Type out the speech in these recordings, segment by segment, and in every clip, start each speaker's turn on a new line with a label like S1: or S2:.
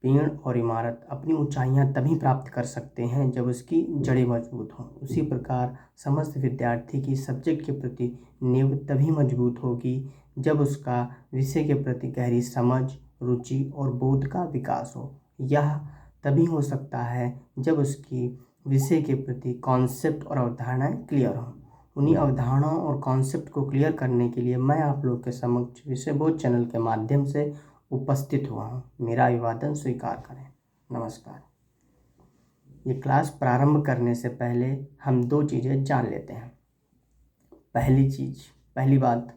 S1: पेड़ और इमारत अपनी ऊंचाइयां तभी प्राप्त कर सकते हैं जब उसकी जड़ें मजबूत हों। उसी प्रकार समस्त विद्यार्थी की सब्जेक्ट के प्रति नींव तभी मजबूत होगी जब उसका विषय के प्रति गहरी समझ, रुचि और बोध का विकास हो। यह तभी हो सकता है जब उसकी विषय के प्रति कॉन्सेप्ट और अवधारणाएं क्लियर हों। उन्हीं अवधारणाओं और कॉन्सेप्ट को क्लियर करने के लिए मैं आप लोग के समक्ष विषय बोध चैनल के माध्यम से उपस्थित हुआ हूँ। मेरा अभिवादन स्वीकार करें। नमस्कार। ये क्लास प्रारंभ करने से पहले हम दो चीज़ें जान लेते हैं। पहली बात,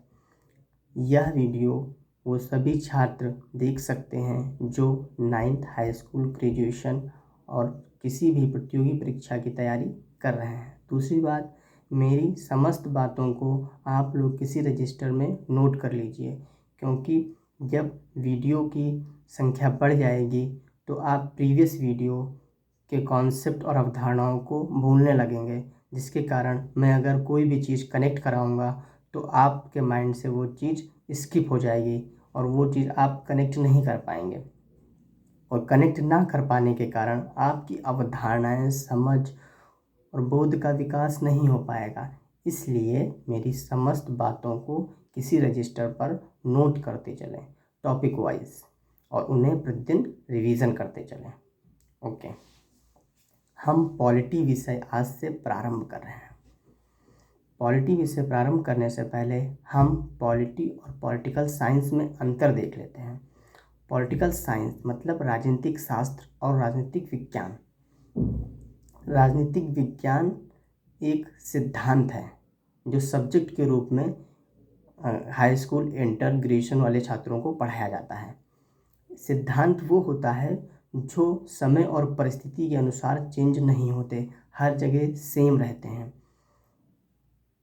S1: यह वीडियो वो सभी छात्र देख सकते हैं जो 9th हाई स्कूल, ग्रेजुएशन और किसी भी प्रतियोगी परीक्षा की तैयारी कर रहे हैं। दूसरी बात, मेरी समस्त बातों को आप लोग किसी रजिस्टर में नोट कर लीजिए, क्योंकि जब वीडियो की संख्या बढ़ जाएगी तो आप प्रीवियस वीडियो के कॉन्सेप्ट और अवधारणाओं को भूलने लगेंगे, जिसके कारण मैं अगर कोई भी चीज़ कनेक्ट कराऊंगा तो आपके माइंड से वो चीज़ स्किप हो जाएगी और वो चीज़ आप कनेक्ट नहीं कर पाएंगे। और कनेक्ट ना कर पाने के कारण आपकी अवधारणाएं, समझ और बोध का विकास नहीं हो पाएगा। इसलिए मेरी समस्त बातों को किसी रजिस्टर पर नोट करते चलें टॉपिक वाइज, और उन्हें प्रतिदिन रिवीजन करते चलें। ओके, हम पॉलिटी विषय आज से प्रारंभ कर रहे हैं। पॉलिटी विषय प्रारंभ करने से पहले हम पॉलिटी और पॉलिटिकल साइंस में अंतर देख लेते हैं। पॉलिटिकल साइंस मतलब राजनीतिक शास्त्र और राजनीतिक विज्ञान। राजनीतिक विज्ञान एक सिद्धांत है जो सब्जेक्ट के रूप में हाई स्कूल, इंटर, ग्रेजुएशन वाले छात्रों को पढ़ाया जाता है। सिद्धांत वो होता है जो समय और परिस्थिति के अनुसार चेंज नहीं होते, हर जगह सेम रहते हैं,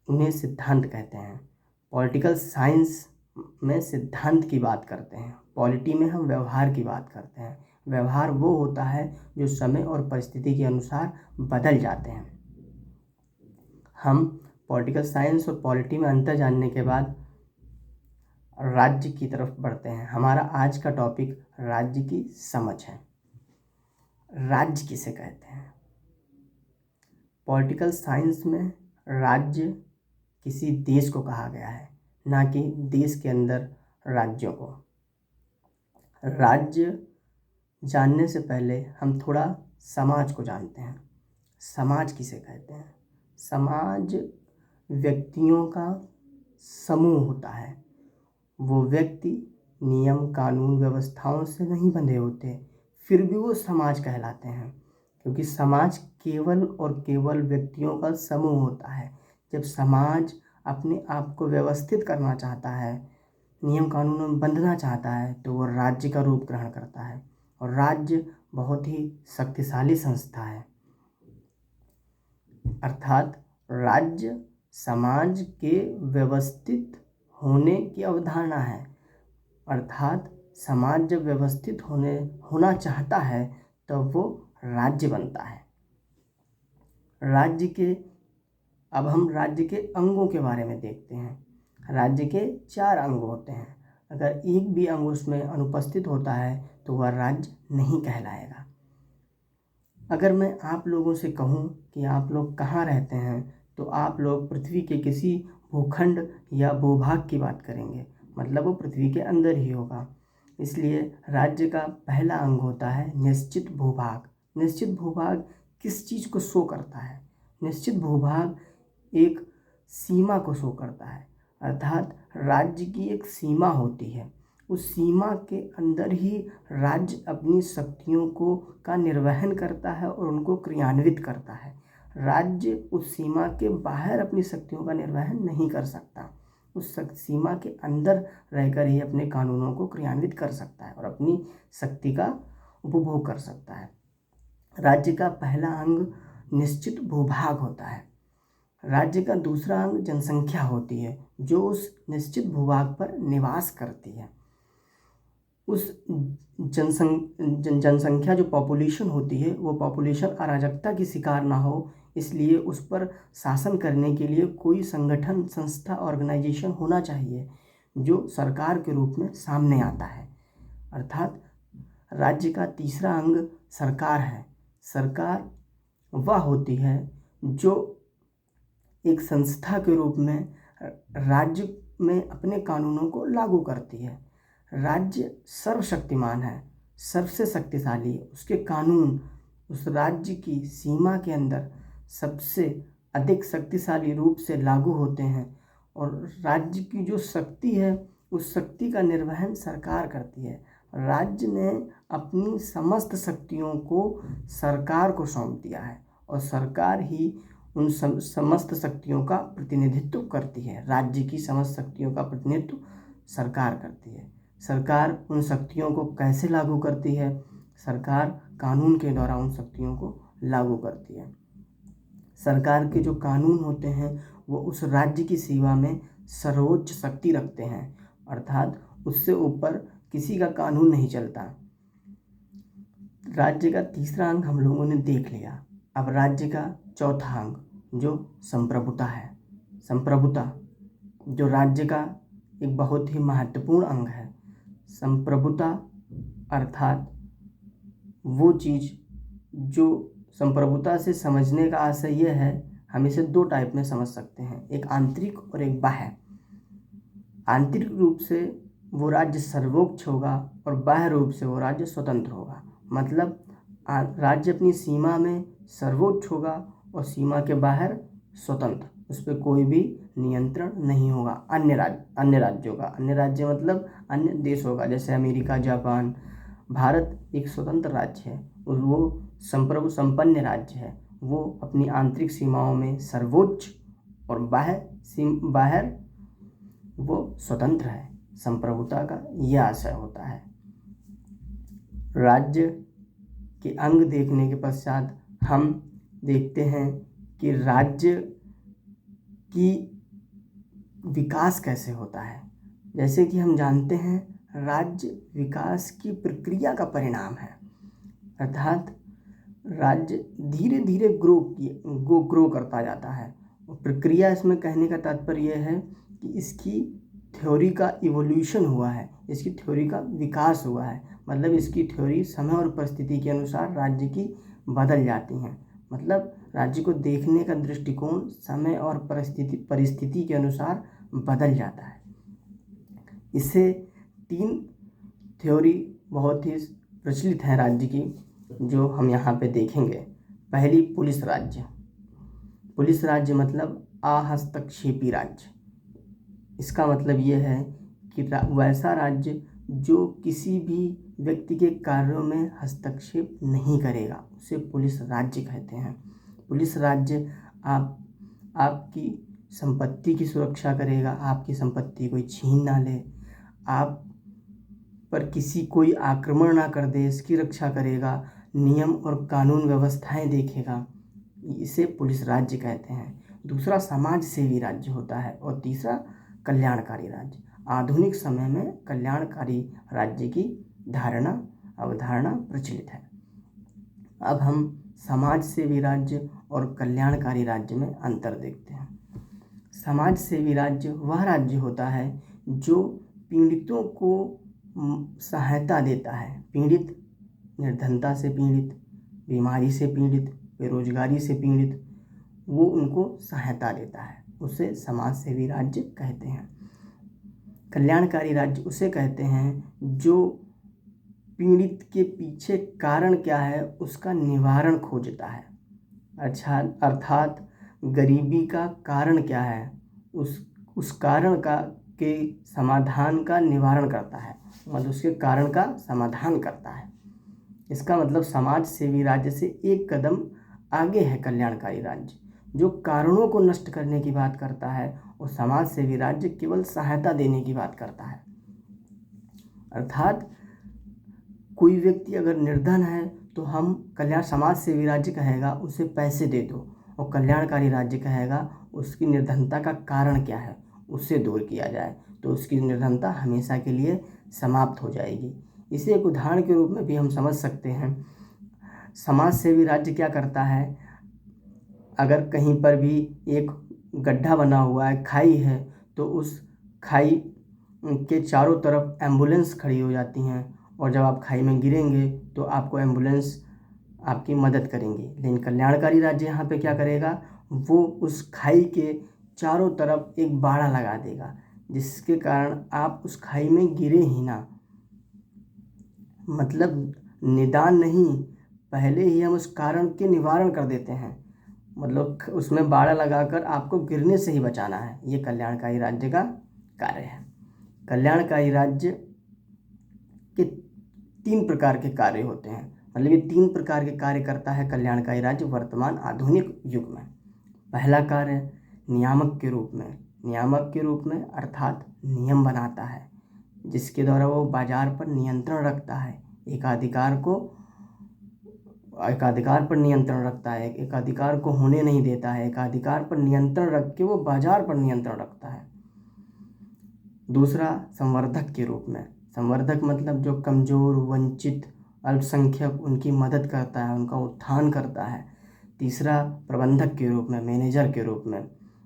S1: उन्हें सिद्धांत कहते हैं। पॉलिटिकल साइंस में सिद्धांत की बात करते हैं, पॉलिटी में हम व्यवहार की बात करते हैं। व्यवहार वो होता है जो समय और परिस्थिति के अनुसार बदल जाते हैं। हम पॉलिटिकल साइंस और पॉलिटी में अंतर जानने के बाद राज्य की तरफ बढ़ते हैं। हमारा आज का टॉपिक राज्य की समझ है। राज्य किसे कहते हैं? पॉलिटिकल साइंस में राज्य किसी देश को कहा गया है, ना कि देश के अंदर राज्यों को। राज्य जानने से पहले हम थोड़ा समाज को जानते हैं। समाज किसे कहते हैं? समाज व्यक्तियों का समूह होता है। वो व्यक्ति नियम, कानून, व्यवस्थाओं से नहीं बंधे होते, फिर भी वो समाज कहलाते हैं, क्योंकि समाज केवल और केवल व्यक्तियों का समूह होता है। जब समाज अपने आप को व्यवस्थित करना चाहता है, नियम कानूनों में बंधना चाहता है, तो वो राज्य का रूप ग्रहण करता है। और राज्य बहुत ही शक्तिशाली संस्था है। अर्थात राज्य समाज के व्यवस्थित होने की अवधारणा है। अर्थात समाज जब व्यवस्थित होना चाहता है तब वो राज्य बनता है। अब हम राज्य के अंगों के बारे में देखते हैं। राज्य के 4 अंग होते हैं। अगर एक भी अंग उसमें अनुपस्थित होता है तो वह राज्य नहीं कहलाएगा। अगर मैं आप लोगों से कहूँ कि आप लोग कहाँ रहते हैं, तो आप लोग पृथ्वी के किसी भूखंड या भूभाग की बात करेंगे, मतलब वो पृथ्वी के अंदर ही होगा। इसलिए राज्य का पहला अंग होता है निश्चित भूभाग। निश्चित भूभाग किस चीज़ को शो करता है? निश्चित भूभाग एक सीमा को शो करता है। अर्थात राज्य की एक सीमा होती है, उस सीमा के अंदर ही राज्य अपनी शक्तियों का निर्वहन करता है और उनको क्रियान्वित करता है। राज्य उस सीमा के बाहर अपनी शक्तियों का निर्वहन नहीं कर सकता, उस सीमा के अंदर रहकर ही अपने कानूनों को क्रियान्वित कर सकता है और अपनी शक्ति का उपभोग कर सकता है। राज्य का पहला अंग निश्चित भूभाग होता है। राज्य का दूसरा अंग जनसंख्या होती है, जो उस निश्चित भूभाग पर निवास करती है। उस जनसंख्या जो पॉपुलेशन होती है, वो पॉपुलेशन अराजकता की शिकार ना हो, इसलिए उस पर शासन करने के लिए कोई संगठन, संस्था, ऑर्गेनाइजेशन होना चाहिए जो सरकार के रूप में सामने आता है। अर्थात राज्य का तीसरा अंग सरकार है। सरकार वह होती है जो एक संस्था के रूप में राज्य में अपने कानूनों को लागू करती है। राज्य सर्वशक्तिमान है, सबसे शक्तिशाली है। उसके कानून उस राज्य की सीमा के अंदर सबसे अधिक शक्तिशाली रूप से लागू होते हैं और राज्य की जो शक्ति है उस शक्ति का निर्वहन सरकार करती है। राज्य ने अपनी समस्त शक्तियों को सरकार को सौंप दिया है और सरकार ही उन समस्त शक्तियों का प्रतिनिधित्व करती है। राज्य की समस्त शक्तियों का प्रतिनिधित्व सरकार करती है। सरकार उन शक्तियों को कैसे लागू करती है? सरकार कानून के द्वारा उन शक्तियों को लागू करती है। सरकार के जो कानून होते हैं वो उस राज्य की सेवा में सर्वोच्च शक्ति रखते हैं, अर्थात उससे ऊपर किसी का कानून नहीं चलता। राज्य का तीसरा अंग हम लोगों ने देख लिया। अब राज्य का चौथा अंग जो संप्रभुता है। संप्रभुता जो राज्य का एक बहुत ही महत्वपूर्ण अंग है। संप्रभुता अर्थात वो चीज़ जो संप्रभुता से समझने का आशय यह है, हम इसे दो टाइप में समझ सकते हैं, एक आंतरिक और एक बाह्य। आंतरिक रूप से वो राज्य सर्वोच्च होगा और बाह्य रूप से वो राज्य स्वतंत्र होगा। मतलब राज्य अपनी सीमा में सर्वोच्च होगा और सीमा के बाहर स्वतंत्र, उस पर कोई भी नियंत्रण नहीं होगा अन्य राज्यों का। अन्य राज्य मतलब अन्य देश होगा, जैसे अमेरिका, जापान। भारत एक स्वतंत्र राज्य है और वो संप्रभु संपन्न राज्य है। वो अपनी आंतरिक सीमाओं में सर्वोच्च और बाहर वो स्वतंत्र है। संप्रभुता का यह आशय होता है। राज्य के अंग देखने के पश्चात हम देखते हैं कि राज्य की विकास कैसे होता है। जैसे कि हम जानते हैं राज्य विकास की प्रक्रिया का परिणाम है, अर्थात राज्य धीरे धीरे ग्रो करता जाता है। प्रक्रिया इसमें कहने का तात्पर्य यह है कि इसकी थ्योरी का इवोल्यूशन हुआ है, इसकी थ्योरी का विकास हुआ है। मतलब इसकी थ्योरी समय और परिस्थिति के अनुसार राज्य की बदल जाती हैं। मतलब राज्य को देखने का दृष्टिकोण समय और परिस्थिति के अनुसार बदल जाता है। इससे 3 थ्योरी बहुत ही प्रचलित है राज्य की, जो हम यहाँ पे देखेंगे। पहली, पुलिस राज्य। पुलिस राज्य मतलब अहस्तक्षेपी राज्य। इसका मतलब ये है कि वैसा राज्य जो किसी भी व्यक्ति के कार्यों में हस्तक्षेप नहीं करेगा, उसे पुलिस राज्य कहते हैं। पुलिस राज्य आपकी संपत्ति की सुरक्षा करेगा, आपकी संपत्ति कोई छीन ना ले, आप पर कोई आक्रमण ना कर दे, इसकी रक्षा करेगा, नियम और कानून व्यवस्थाएं देखेगा। इसे पुलिस राज्य कहते हैं। दूसरा समाज सेवी राज्य होता है और तीसरा कल्याणकारी राज्य। आधुनिक समय में कल्याणकारी राज्य की अवधारणा प्रचलित है। अब हम समाज सेवी राज्य और कल्याणकारी राज्य में अंतर देखते हैं। समाज सेवी राज्य वह राज्य होता है जो पीड़ितों को सहायता देता है। पीड़ित, निर्धनता से पीड़ित, बीमारी से पीड़ित, बेरोजगारी से पीड़ित, वो उनको सहायता देता है, उसे समाज सेवी राज्य कहते हैं। कल्याणकारी राज्य उसे कहते हैं जो पीड़ित के पीछे कारण क्या है उसका निवारण खोजता है। अर्थात गरीबी का कारण क्या है, उस कारण के समाधान का निवारण करता है, मतलब उसके कारण का समाधान करता है। इसका मतलब समाज सेवी राज्य से एक कदम आगे है कल्याणकारी राज्य, जो कारणों को नष्ट करने की बात करता है, और समाज सेवी राज्य केवल सहायता देने की बात करता है। अर्थात कोई व्यक्ति अगर निर्धन है तो हम समाज सेवी राज्य कहेगा उसे पैसे दे दो, और कल्याणकारी राज्य कहेगा उसकी निर्धनता का कारण क्या है उससे दूर किया जाए, तो उसकी निर्धनता हमेशा के लिए समाप्त हो जाएगी। इसे एक उदाहरण के रूप में भी हम समझ सकते हैं। समाज सेवी राज्य क्या करता है, अगर कहीं पर भी एक गड्ढा बना हुआ है, खाई है, तो उस खाई के चारों तरफ एम्बुलेंस खड़ी हो जाती हैं और जब आप खाई में गिरेंगे तो आपको एम्बुलेंस आपकी मदद करेंगी। लेकिन कल्याणकारी राज्य यहाँ पे क्या करेगा, वो उस खाई के चारों तरफ एक बाड़ा लगा देगा, जिसके कारण आप उस खाई में गिरे ही ना। मतलब निदान नहीं, पहले ही हम उस कारण के निवारण कर देते हैं। मतलब उसमें बाड़ा लगाकर आपको गिरने से ही बचाना है। ये कल्याणकारी राज्य का कार्य है। कल्याणकारी राज्य के 3 प्रकार के कार्य होते हैं। मतलब ये 3 प्रकार के कार्य करता है कल्याणकारी राज्य वर्तमान आधुनिक युग में। पहला कार्य नियामक के रूप में। नियामक के रूप में अर्थात नियम बनाता है, जिसके द्वारा वो बाजार पर नियंत्रण रखता है, एकाधिकार पर नियंत्रण रखता है, एकाधिकार को होने नहीं देता है, एकाधिकार पर नियंत्रण रख के वो बाजार पर नियंत्रण रखता है। दूसरा संवर्धक के रूप में। संवर्धक मतलब जो कमज़ोर, वंचित, अल्पसंख्यक, उनकी मदद करता है, उनका उत्थान करता है। तीसरा प्रबंधक के रूप में, मैनेजर के रूप में।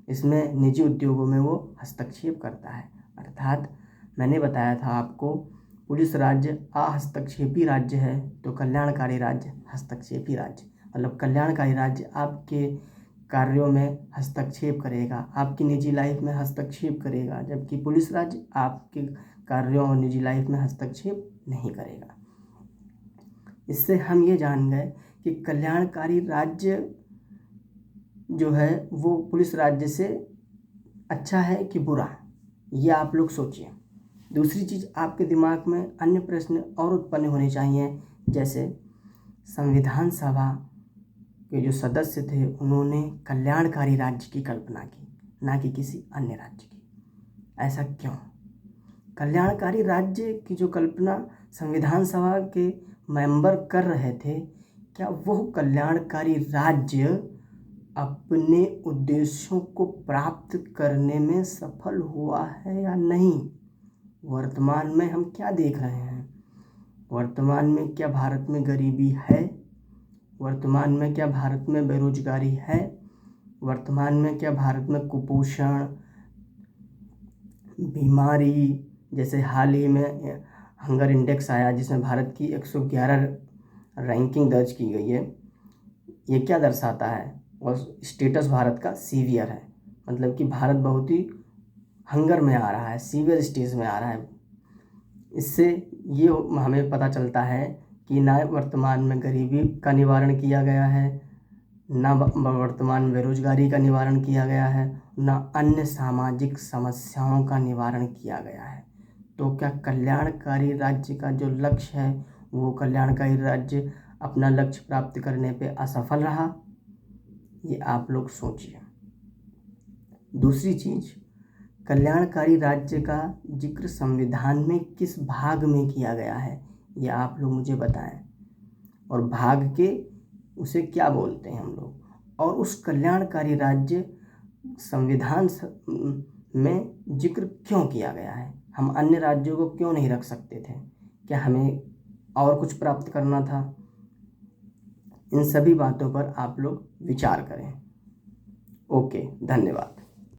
S1: इसमें निजी उद्योगों में वो हस्तक्षेप करता है। अर्थात मैंने बताया था आपको, पुलिस राज्य अहस्तक्षेपी राज्य है, तो कल्याणकारी राज्य हस्तक्षेपी राज्य। मतलब कल्याणकारी राज्य आपके कार्यों में हस्तक्षेप करेगा, आपकी निजी लाइफ में हस्तक्षेप करेगा, जबकि पुलिस राज्य आपके कार्यों और निजी लाइफ में हस्तक्षेप नहीं करेगा। इससे हम ये जान गए कि कल्याणकारी राज्य जो है वो पुलिस राज्य से अच्छा है कि बुरा, ये आप लोग सोचिए। दूसरी चीज़, आपके दिमाग में अन्य प्रश्न और उत्पन्न होने चाहिए, जैसे संविधान सभा के जो सदस्य थे उन्होंने कल्याणकारी राज्य की कल्पना की, ना कि किसी अन्य राज्य की। ऐसा क्यों? कल्याणकारी राज्य की जो कल्पना संविधान सभा के मेंबर कर रहे थे, क्या वो कल्याणकारी राज्य अपने उद्देश्यों को प्राप्त करने में सफल हुआ है या नहीं? वर्तमान में हम क्या देख रहे हैं? वर्तमान में क्या भारत में गरीबी है? वर्तमान में क्या भारत में बेरोजगारी है? वर्तमान में क्या भारत में कुपोषण, बीमारी, जैसे हाल ही में हंगर इंडेक्स आया जिसमें भारत की 111 रैंकिंग दर्ज की गई है, ये क्या दर्शाता है? और स्टेटस भारत का सीवियर है, मतलब कि भारत बहुत ही हंगर में आ रहा है, सीवियर स्टेज में आ रहा है। इससे ये हमें पता चलता है कि ना वर्तमान में गरीबी का निवारण किया गया है, ना वर्तमान बेरोजगारी का निवारण किया गया है, ना अन्य सामाजिक समस्याओं का निवारण किया गया है। तो क्या कल्याणकारी राज्य का जो लक्ष्य है, वो कल्याणकारी राज्य अपना लक्ष्य प्राप्त करने पे असफल रहा? ये आप लोग सोचिए। दूसरी चीज़, कल्याणकारी राज्य का जिक्र संविधान में किस भाग में किया गया है, ये आप लोग मुझे बताएं। और भाग के उसे क्या बोलते हैं हम लोग, और उस कल्याणकारी राज्य संविधान में जिक्र क्यों किया गया है? हम अन्य राज्यों को क्यों नहीं रख सकते थे? क्या हमें और कुछ प्राप्त करना था? इन सभी बातों पर आप लोग विचार करें। ओके, धन्यवाद।